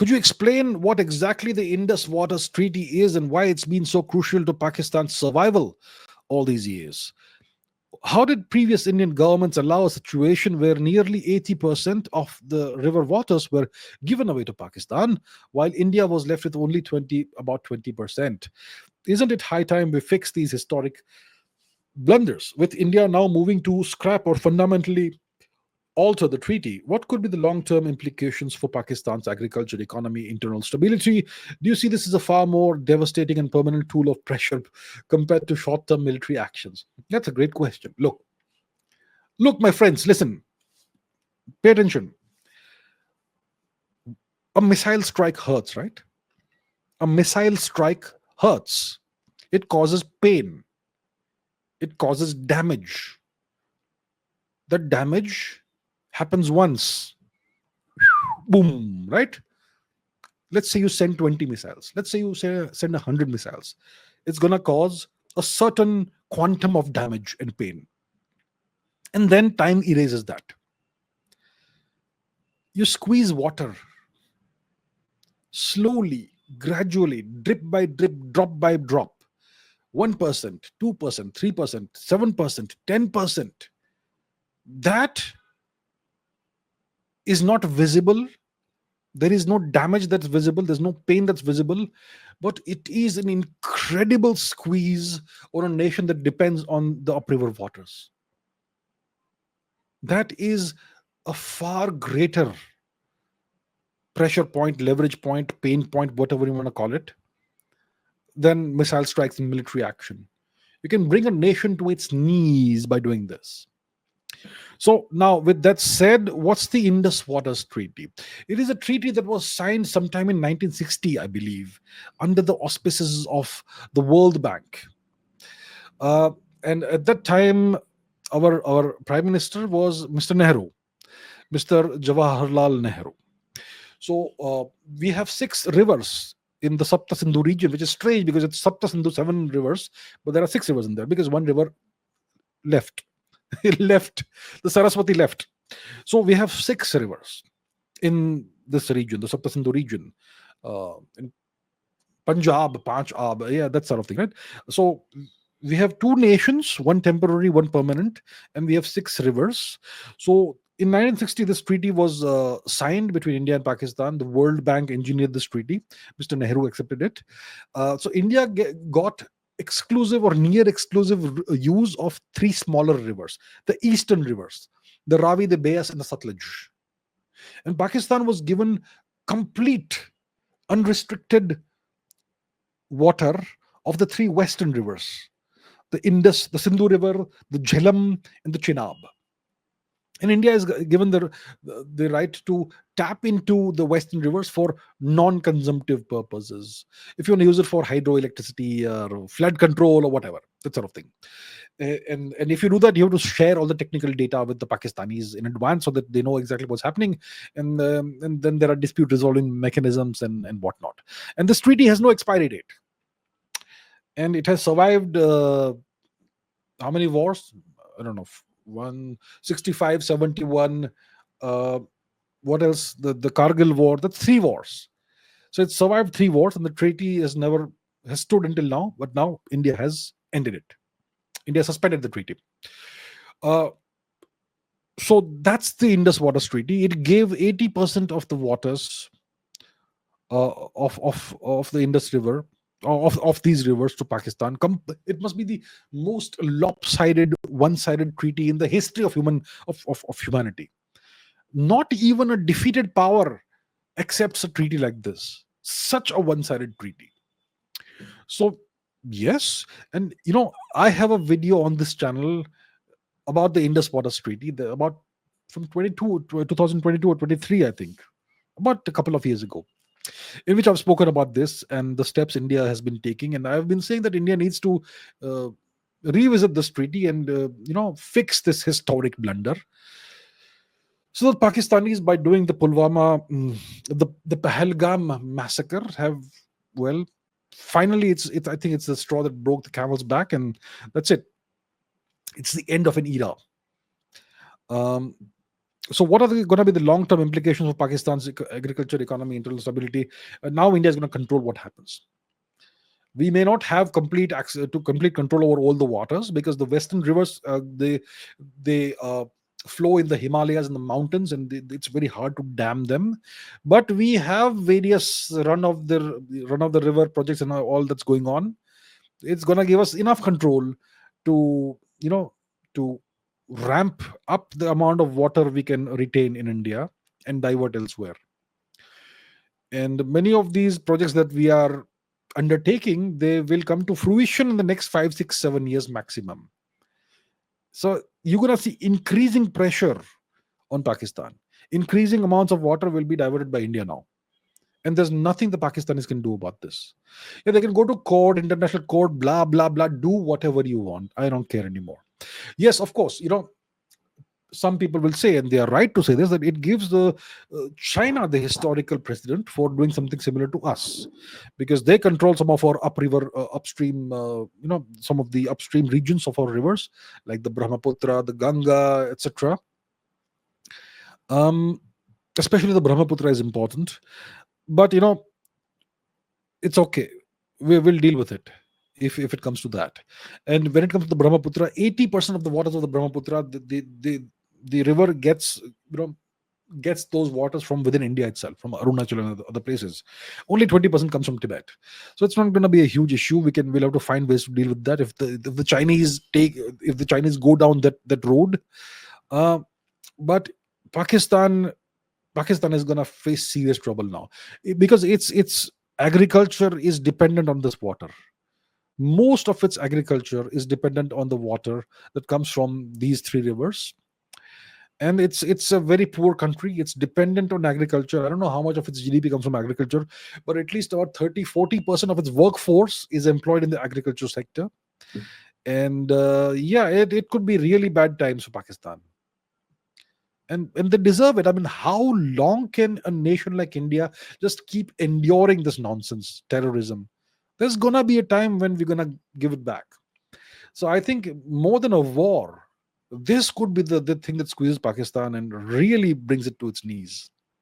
Could you explain what exactly the Indus Waters Treaty is and why it's been so crucial to Pakistan's survival all these years? How did previous Indian governments allow a situation where nearly 80% of the river waters were given away to Pakistan, while India was left with only about 20%? Isn't it high time we fix these historic blunders? With India now moving to scrap or fundamentally alter the treaty, what could be the long term implications for Pakistan's agriculture, economy, internal stability? Do you see this as a far more devastating and permanent tool of pressure compared to short term military actions? That's a great question. Look, my friends, listen, pay attention. A missile strike hurts, right? A missile strike hurts. It causes pain, it causes damage. That damage happens once, boom, right? Let's say you send 20 missiles. Let's say you send 100 missiles. It's going to cause a certain quantum of damage and pain. And then time erases that. You squeeze water slowly, gradually, drip by drip, drop by drop. 1%, 2%, 3%, 7%, 10%. That is not visible. There is no damage that's visible. There's no pain that's visible. But it is an incredible squeeze on a nation that depends on the upriver waters. That is a far greater pressure point, leverage point, pain point, whatever you want to call it, than missile strikes and military action. You can bring a nation to its knees by doing this. So now, with that said, what's the Indus Waters Treaty? It is a treaty that was signed sometime in 1960, I believe, under the auspices of the World Bank. And at that time, our Prime Minister was Mr. Nehru, Mr. Jawaharlal Nehru. So we have 6 rivers in the Sapta Sindhu region, which is strange because it's Sapta Sindhu, 7 rivers, but there are 6 rivers in there because one river left. It left, the Saraswati left. So we have 6 rivers in this region, the Sapta Sindhu region. In Punjab, Panchab, yeah, that sort of thing, right? So we have 2 nations, one temporary, one permanent, and we have 6 rivers. So in 1960, this treaty was signed between India and Pakistan. The World Bank engineered this treaty. Mr. Nehru accepted it. So India got exclusive or near exclusive use of 3 smaller rivers, the eastern rivers, the Ravi, the Beas, and the Satluj. And Pakistan was given complete, unrestricted water of the 3 western rivers, the Indus, the Sindhu River, the Jhelum, and the Chenab. And India is given the right to tap into the western rivers for non-consumptive purposes. If you want to use it for hydroelectricity or flood control or whatever, that sort of thing. And if you do that, you have to share all the technical data with the Pakistanis in advance so that they know exactly what's happening. And then there are dispute resolving mechanisms and whatnot. And this treaty has no expiry date. And it has survived how many wars? I don't know. 165, 71. What else? The Kargil War. That's 3 wars. So it survived 3 wars, and the treaty has stood until now. But now India has ended it. India suspended the treaty. So that's the Indus Waters Treaty. It gave 80% of the waters of the Indus River, of these rivers, to Pakistan. It must be the most lopsided, one-sided treaty in the history of humanity. Not even a defeated power accepts a treaty like this. Such a one-sided treaty. So yes, and I have a video on this channel about the Indus Waters Treaty, about from 2022 or 23, I think, about a couple of years ago, in which I've spoken about this and the steps India has been taking. And I've been saying that India needs to revisit this treaty and fix this historic blunder. So the Pakistanis, by doing the Pulwama, the Pahalgam massacre, have, well, finally, I think it's the straw that broke the camel's back, and that's it. It's the end of an era. So, what are going to be the long term implications of Pakistan's agriculture, economy, internal stability? Now, India is going to control what happens. We may not have complete access to complete control over all the waters, because the western rivers, they flow in the Himalayas and the mountains, and it's very hard to dam them. But we have various run of the river projects and all that's going on. It's going to give us enough control to, to ramp up the amount of water we can retain in India and divert elsewhere. And many of these projects that we are undertaking, they will come to fruition in the next 5 6 7 years maximum. So you're going to see increasing pressure on Pakistan. Increasing amounts of water will be diverted by India now, and there's nothing the Pakistanis can do about this. Yeah, they can go to court, international court, blah blah blah, do whatever you want. I don't care anymore. Yes, of course, some people will say, and they are right to say this, that it gives the China the historical precedent for doing something similar to us, because they control some of our upriver, upstream, some of the upstream regions of our rivers, like the Brahmaputra, the Ganga, etc. Um, Especially the Brahmaputra is important, but it's okay. We will deal with it if it comes to that. And when it comes to the Brahmaputra, 80% of the waters of the Brahmaputra, the river gets those waters from within India itself, from Arunachal and other places. Only 20% comes from Tibet. So it's not going to be a huge issue. We'll have to find ways to deal with that. If the Chinese go down that road, uh, but Pakistan Pakistan is going to face serious trouble now, because its agriculture is dependent on this water. Most of its agriculture is dependent on the water that comes from these three rivers, and it's a very poor country. It's dependent on agriculture. I don't know how much of its GDP comes from agriculture, but at least about 30 40% of its workforce is employed in the agriculture sector. And yeah, it could be really bad times for Pakistan, and they deserve it. I mean, how long can a nation like India just keep enduring this nonsense, terrorism? There's gonna be a time when we're gonna give it back. So I think more than a war, this could be the thing that squeezes Pakistan and really brings it to its knees.